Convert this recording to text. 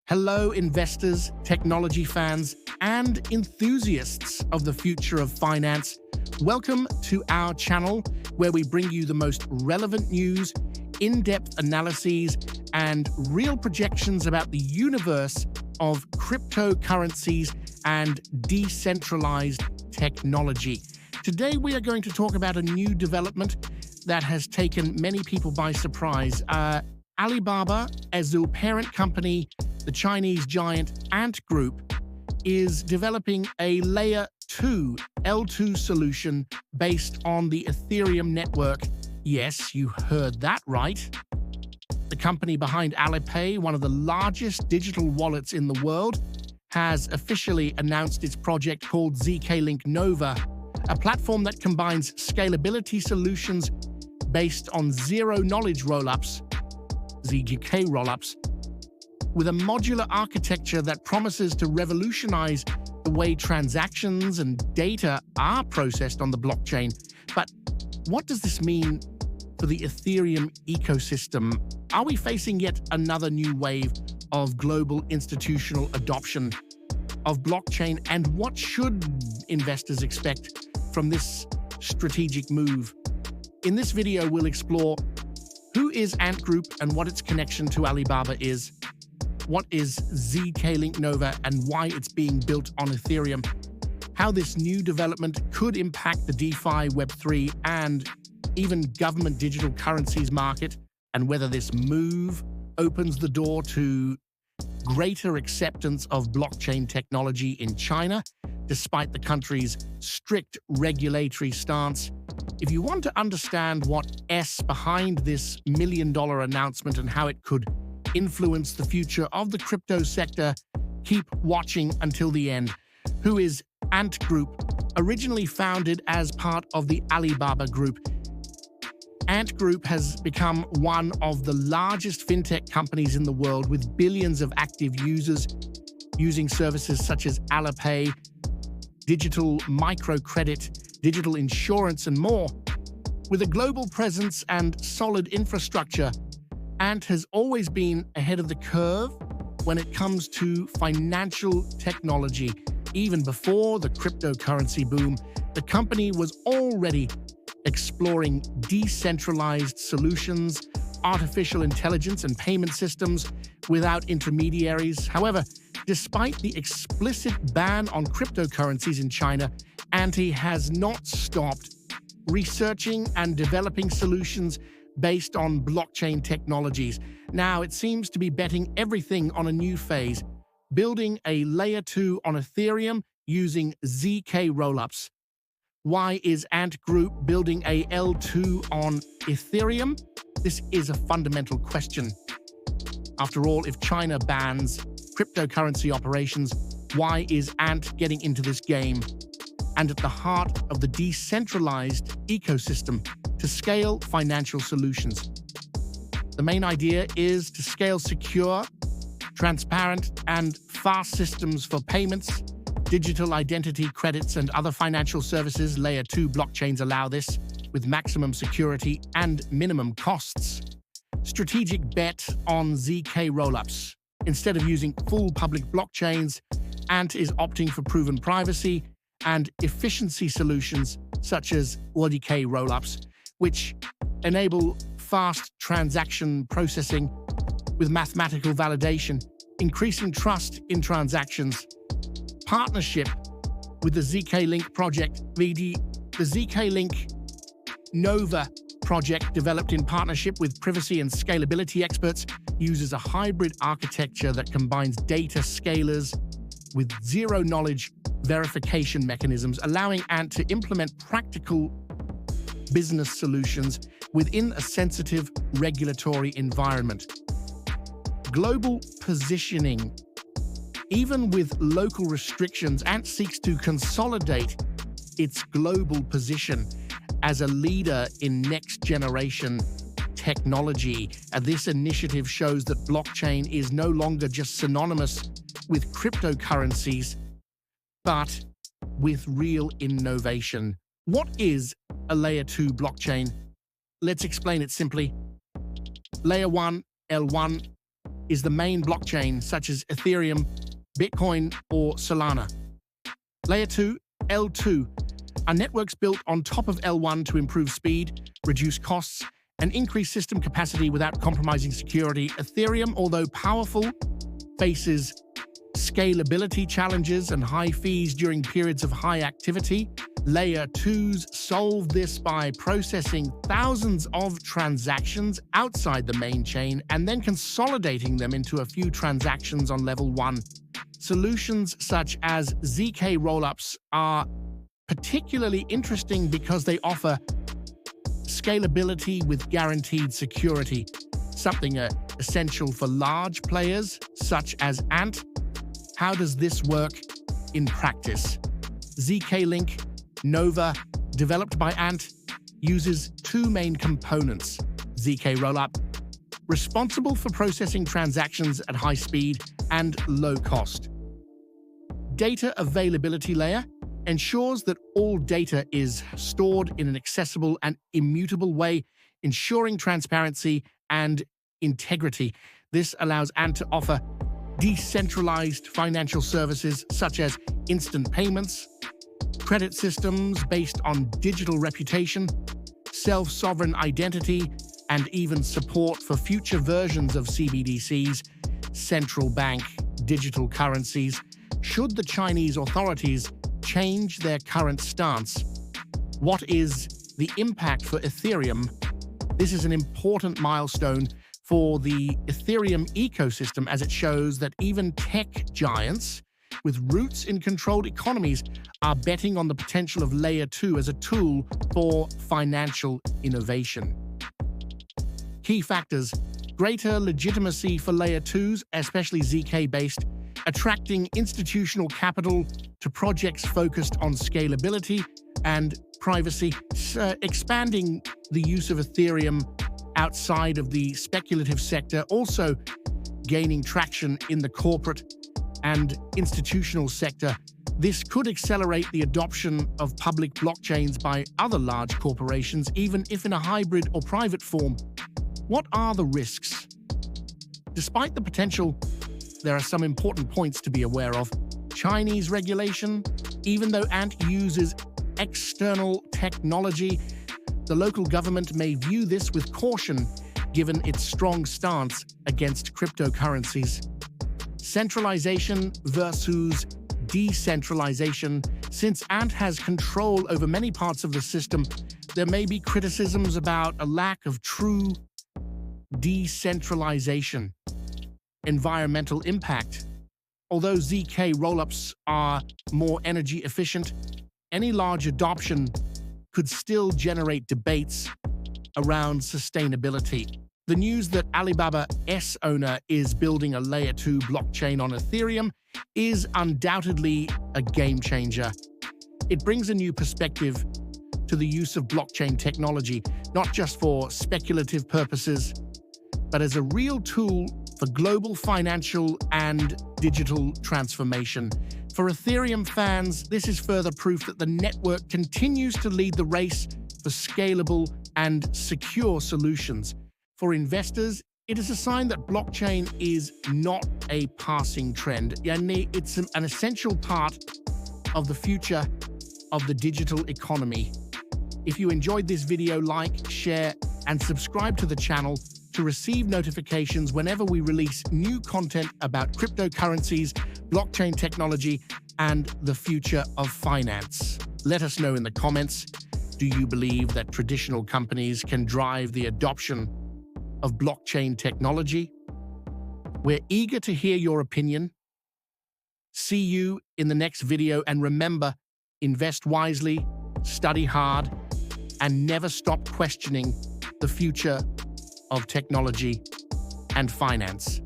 Hello, investors, technology fans, and enthusiasts of the future of finance. Welcome to our channel, where we bring you the most relevant news, in-depth analyses, and real projections about the universe of cryptocurrencies and decentralized technology. Today, we are going to talk about a new development that has taken many people by surprise. Alibaba, as the parent company, the Chinese giant Ant Group, is developing a Layer 2 L2 solution based on the Ethereum network. Yes, you heard that right. The company behind Alipay, one of the largest digital wallets in the world, has officially announced its project called zk-Link Nova, a platform that combines scalability solutions based on zero-knowledge rollups, ZK rollups, with a modular architecture that promises to revolutionize the way transactions and data are processed on the blockchain. But what does this mean for the Ethereum ecosystem? Are we facing yet another new wave of global institutional adoption of blockchain? And what should investors expect from this strategic move? In this video, we'll explore who is Ant Group and what its connection to Alibaba is. What is zk-Link Nova and why it's being built on Ethereum? How this new development could impact the DeFi, Web3, and even government digital currencies market, and whether this move opens the door to greater acceptance of blockchain technology in China, despite the country's strict regulatory stance. If you want to understand what's behind this million-dollar announcement and how it could influence the future of the crypto sector, keep watching until the end. Who is Ant Group? Originally founded as part of the Alibaba Group, Ant Group has become one of the largest fintech companies in the world, with billions of active users using services such as Alipay, digital microcredit, digital insurance, and more. With a global presence and solid infrastructure, Ant has always been ahead of the curve when it comes to financial technology. Even before the cryptocurrency boom, the company was already exploring decentralized solutions, artificial intelligence, and payment systems without intermediaries. However, despite the explicit ban on cryptocurrencies in China, Ant has not stopped researching and developing solutions based on blockchain technologies. Now it seems to be betting everything on a new phase, building a Layer 2 on Ethereum using ZK rollups. Why is Ant Group building a L2 on Ethereum? This is a fundamental question. After all, if China bans cryptocurrency operations, why is Ant getting into this game? And at the heart of the decentralized ecosystem to scale financial solutions. The main idea is to scale secure, transparent, and fast systems for payments, digital identity, credits, and other financial services. Layer 2 blockchains allow this, with maximum security and minimum costs. Strategic bet on ZK rollups. Instead of using full public blockchains, Ant is opting for proven privacy and efficiency solutions such as ZK rollups, which enable fast transaction processing with mathematical validation, increasing trust in transactions. Partnership with the zk-Link project. The zk-Link Nova project, developed in partnership with privacy and scalability experts, uses a hybrid architecture that combines data scalers with zero-knowledge verification mechanisms, allowing Ant to implement practical business solutions within a sensitive regulatory environment. Global positioning. Even with local restrictions, Ant seeks to consolidate its global position as a leader in next-generation technology. And this initiative shows that blockchain is no longer just synonymous with cryptocurrencies, but with real innovation. What is a Layer 2 blockchain? Let's explain it simply. Layer 1, L1, is the main blockchain, such as Ethereum, Bitcoin, or Solana. Layer 2, L2, are networks built on top of L1 to improve speed, reduce costs, and increase system capacity without compromising security. Ethereum, although powerful, faces scalability challenges and high fees during periods of high activity. Layer 2s solve this by processing thousands of transactions outside the main chain and then consolidating them into a few transactions on level 1. Solutions such as ZK rollups are particularly interesting because they offer scalability with guaranteed security, something essential for large players such as Ant. How does this work in practice? ZK-Link Nova, developed by Ant, uses two main components: ZK Rollup, responsible for processing transactions at high speed and low cost. Data Availability Layer ensures that all data is stored in an accessible and immutable way, ensuring transparency and integrity. This allows Ant to offer decentralized financial services such as instant payments, credit systems based on digital reputation, self-sovereign identity, and even support for future versions of CBDCs, central bank digital currencies, should the Chinese authorities change their current stance. What is the impact for Ethereum? This is an important milestone for the Ethereum ecosystem, as it shows that even tech giants with roots in controlled economies are betting on the potential of Layer 2 as a tool for financial innovation. Key factors: greater legitimacy for Layer 2s, especially ZK-based, attracting institutional capital to projects focused on scalability and privacy, expanding the use of Ethereum outside of the speculative sector, also gaining traction in the corporate and institutional sector. This could accelerate the adoption of public blockchains by other large corporations, even if in a hybrid or private form. What are the risks? Despite the potential, there are some important points to be aware of. Chinese regulation: even though Ant uses external technology, the local government may view this with caution given its strong stance against cryptocurrencies. Centralization versus decentralization. Since Ant has control over many parts of the system, there may be criticisms about a lack of true decentralization. Environmental impact. Although ZK rollups are more energy efficient, any large adoption could still generate debates around sustainability. The news that Alibaba's owner is building a Layer 2 blockchain on Ethereum is undoubtedly a game changer. It brings a new perspective to the use of blockchain technology, not just for speculative purposes, but as a real tool for global financial and digital transformation. For Ethereum fans, this is further proof that the network continues to lead the race for scalable and secure solutions. For investors, it is a sign that blockchain is not a passing trend. It's an essential part of the future of the digital economy. If you enjoyed this video, like, share, and subscribe to the channel to receive notifications whenever we release new content about cryptocurrencies, blockchain technology, and the future of finance. Let us know in the comments, do you believe that traditional companies can drive the adoption of blockchain technology? We're eager to hear your opinion. See you in the next video, and remember, invest wisely, study hard, and never stop questioning the future of technology and finance.